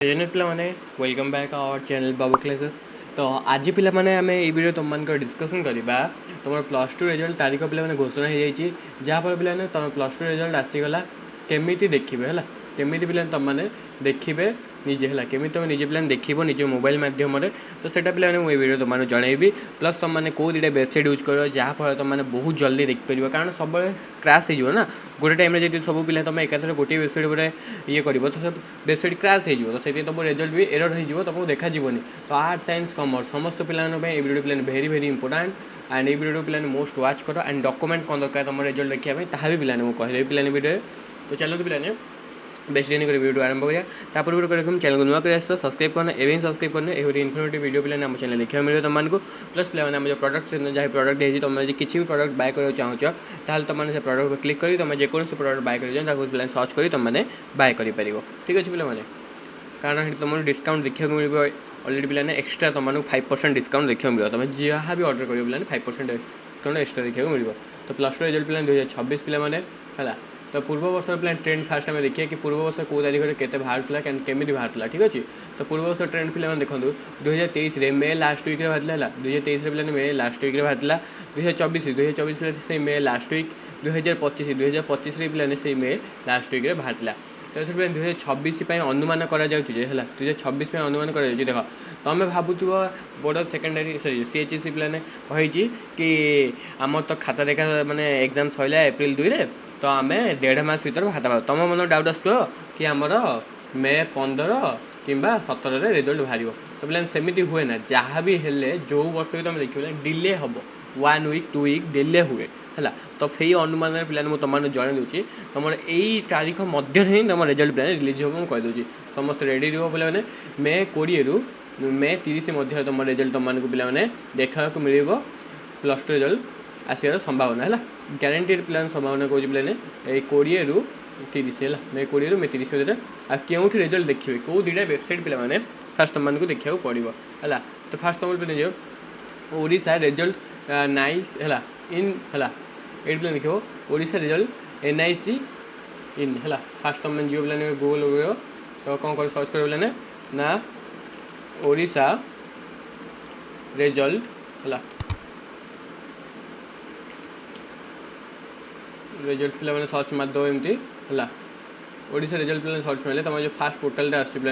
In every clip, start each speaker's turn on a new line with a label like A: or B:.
A: General पे welcome back our channel Babu classes. तो आज पे आम वीडियो तुम मान डिस्कसन करवा तुम प्लस टू रिजल्ट तारीख पे घोषणा हो जाए जहाँफल पे तुम प्लस टू रिजल्ट आसीगला केमी देखिए है केमी पे तुमने देखिए निजे है केमी तुम निजे पे देख निज मोबाइल मध्यम तो सेटा पे मुझे वीडियो तुमने जनइबी प्लस तुमने कौ दुटा वेबसाइट यूज कर जहाँफल तुमने बहुत जल्दी देखिपर कारण सब क्राश हो ना गोटे टाइम जब सब पिला तुम एकाथर गोटे वेबसाइट पर ये कर तो सब वेबसाइट क्राश हो तो से तुम रिजल्ट भी एरर हो तुमको देखा तो आर्ट साइंस कमर्स समस्त पिलाने video plan very very important and ये वीडियो प्लान मोस्ट वाच कर एंड डॉक्यूमेंट कौन दरकार तुम रिजल्ट देखा ताहा भी पिलाने मुझे कहले पिलाने वीडियो तो चलो पिलाने बेस्ट दिन कर वीडियो आरंभ करा पूर्व कर चैनल को नुआ कर सब्सक्राइब करना एवं सब्सक्राइब करना ये इनफर्मेटिव वीडियो पे आम चैनल देखा मिले तुमको प्लस पे जो प्रडक्ट जहाँ प्रडक्ट है तुम किसी भी प्रडक्ट बाय कर चाहो ताल तुमने से प्रडक्ट पर क्लिक कर तुम जेकोसी प्रडक्ट बाय कर सर्च कर तुमने बाय कर ठीक अच्छे पे कारण तुम डिस्काउंट देखा मिले अलरेडी पे एक्सट्रा तुमको 5% डिस्काउंट देखा मिले तुम जहाँ भी ऑर्डर कर 5% डिस्काउंट एक्सट्रा देखा मिले तो प्लस टू रिजल्ट पे 2026 पे है तो पूर्व वर्ष प्लान ट्रेंड फास्ट आम देखिए कि पूर्व वर्ष कौ तारीख में केते बाहर केमी बाहर ठीक अच्छे तो पूर्व वर्ष ट्रेंड पे देखो 2023 मे लास्ट वीक बाहर 2023 पे मे लास्ट वीक बाहर 2024 से मे लास्ट वीक 2025 पे से मे लास्ट वीक बाहर तो ये 2026 अनुमान करा 2026 अनुमान कर देख तुम भावुव बोर्ड सेकेंडरी सरी सीएचएससी प्लान कही कि आम तो खाता देखा मानने एग्जाम सैला एप्रिल 2 तो आम 1.5 मास भर खाता पाओ तुम मन डाउट आसो कि आमर मे 15 कि 17 रिजल्ट बाहर तो प्लान सेमती हुए ना जहाँ भी हेले जो वर्ष भी तुम देखिए डिले हम 1 वीक 2 वीक डिले हुए है तो से अनुमान पे तुमने जन दूसरी तुम यही तारीख मध्य ही तुम रिजल्ट प्लान रिलीज हो कहीदे समस्त रेडी रहो पे मे 20 रु मे 30 मध्य तुम रिजल्ट तुमको पे देखा मिल प्लस टू रिजल्ट आसार संभावना है ग्यारंटेड प्लान संभावना कौन पे 20 रु 30 है मे 20 रु मे 30 मध्य आ क्यों रिजल्ट देखिए कौ दुटा वेबसाइट पे फास्ट तुमको देखा पड़ो है तो फास्ट तुम पे ओडिशा रिजल्ट नाइस है इन है ये पे देखो ओडिशा रिजल्ट NIC इन है फास्ट तुम जीव पे गूगल तो कौन कर सर्च कर पे ना ओडिशा रिजल्ट है रिजल्ट पे मैंने सर्च मारदेव एमती है ओडिशा रिजल्ट पे सर्च मारे तुम जो फास्ट पोर्टाल आस पे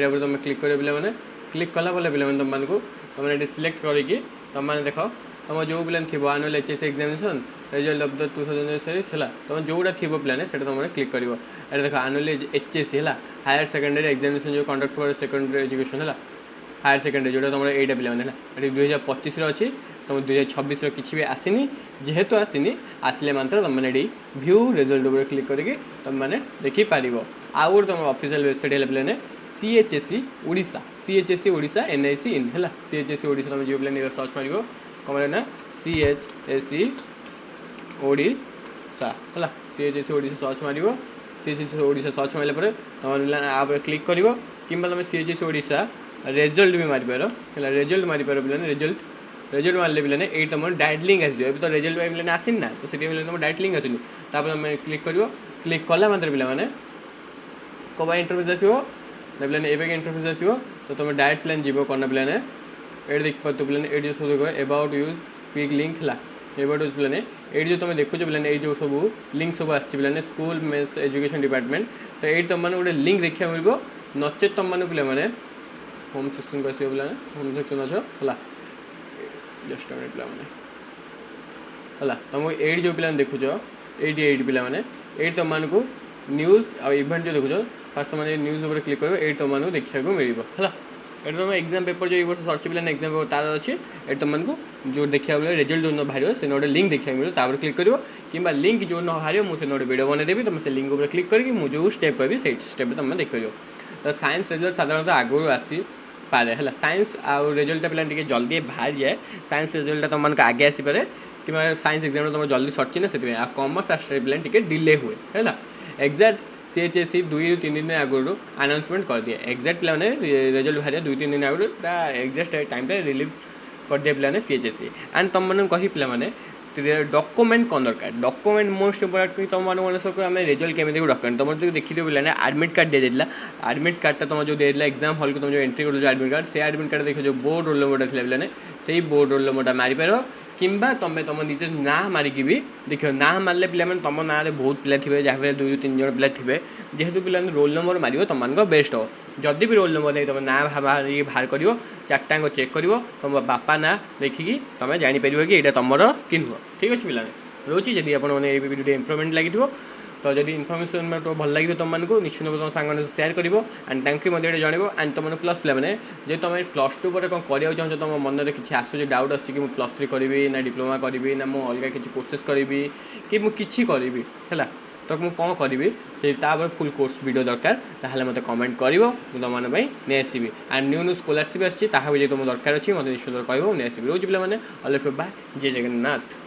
A: यहाँ तुम क्लिक कर पे क्लिक कला पे तुमको तुमने सिलेक्ट करके तुमने देख तुम जो प्लान थी annual HSC examination result of the 2026 है तुम जोटा थी प्लान से तुम क्लिक कर देख आनुअल HSC है हायर सेकेंडरी एग्जामिनेशन जो कंडक्ट कर सेकेंडरी एजुकेशन है हायर सेकेंडरी जो तुम यहाँ पे 2025 अच्छी तुम 2026 किसी भी आसनी जेहेतु आसनी आसले मात्र तुमने ये व्यू रिजल्ट उपर क्लिक करके तुमने देखिपार आउ गोटे तुम ऑफिशियल वेबसाइट है plan CHSC Odisha CHSC Odisha NIC इन है CHSC ओडिशा तुम जो प्लान सर्च मार कौन ना CHSC ओडिशा है CHSC ओडिशा सर्च मार CHSC ओडिशा सर्च मारे तुम आप क्लिक कर कि तुम CHSC ओडिशा रिजल्ट भी मारिपार है रिजल्ट मारिपार पे रिजल्ट मारे पे ये तुम डायरेक्ट लिंक आस तो रिजल्ट पे आसनी ना तो से तुम डायरेक्ट लिंक आसनी तुम क्लिक कर क्लिक कला मात्र पे कौन इंटरफेस आसो प्लान एवं इंटरफेस आसो तो तुम डायरेक्ट प्लान जीव कौन प्लान ये देख पार प्लान ये सब देख एबाउट यूज क्विक लिंक है एबाउट यूज प्लान ये जो तुम देखो प्लान ये जो सब लिंक सब आसान स्कूल मेन्स एजुकेशन डिपार्टमेंट तो ये तुमने गोटे लिंक देखा मिल नचे तुमने पे होम सेक्शन को आसो पे होम सेक्शन अच्छे है जस्ट मिनट पे है तुम ये जो पे देखुच ये पे तुमको न्यूज आ इवेंट जो देखुच फास्ट तुमने न्यूज उपर क्लिक कर तुमको देखा मिल है ये तुम एग्जाम पेपर जो ये सर्च पे एग्जाम पेपर तार अच्छे ये तुमको जो देखा मिले रिजल्ट जो बाहर से गोटे लिंक देखा मिले तापर क्लिक कर कि लिंक जो न बाहर मुझे गोटे वीडियो बनईदेवी तुम से लिंक उपर क्लिक करके मुझे जो स्टेप करी से स्टेप तुम देखिए तो साइंस रिजल्ट साधारणतः आगु आसी पारे है साइंस आउ रिजल्ट पे टे जल्दी बाहर जाए साइंस रिजल्ट तुमको आगे आसपे कि साइंस एग्जाम तुम जल्दी सरची ना से कॉमर्स आर्ट्स पे टे डिले हुए है एक्जाक्ट CHSC 2 ରୁ 3 दिन आगुरी आनाउंसमेंट कर दिए एक्जाक्ट पे रिजल्ट बाहर 2-3 दिन आगुरी एक्जाक्ट टाइम रिलीव कर दिए पे CHSC एंड तुम मैंने कही पे डॉक्यूमेंट कौन दरकार डॉक्यूमेंट मोस्ट इंपोर्टेंट कि तुम मैंने सब आम रिजल्ट केमी डॉक्यूमेंट तुम जो देखिए पे आडमिट कार्ड दे देला आडमिट कार्डटा तुम जो देला एग्जाम हॉल को तुम जो एंट्री कर आडमिट कार्ड से आडमिट कार्ड देखो जो बोर्ड रोल नंबर था पे से बोर्ड रोल नंबर मारिपार किंबा तुम तुम निज ना मारिकी भी देख ना मारे पे तुम ना बहुत पिला थे जहाँ पे 2-3 जन पिला थे जेहेतु पे रोल नंबर मार तुम मान बेस्ट हो जदि भी रोल नंबर नहीं तुम ना बाहर कर चार्टाक चेक कर तुम बापा ना देखिकी तुम जापर कि यहाँ तुम कि नुह ठीक अच्छे पे रोचे जब आप इम्प्रुवमेंट लगी तो जब इनफर्मेशन तो भल लगे तुमको निश्चित तुम सांग सेयार कर एंड ताकि मत जनइब एंड तुम प्लस पे मैंने जो तुम प्लस टू पर कौन करा चाहो तुम मन में किसी आसूँ डाउट आसूँ कि प्लस 3 करी ना डिप्लोमा करी ना मुझे अलग किसी कोर्सेस करी कि मुझे करी है तो मुझे कौन करी फुल कोर्स वीडियो दरकार ताहले मत कमेंट कर तुम नहीं आसबि एंड न्यू न्यू स्कॉलरशिप आसी तुम दरकार अच्छी मतलब निश्चित कह नहीं आसबि रोज पे मैंने अल बाय जय जगन्नाथ।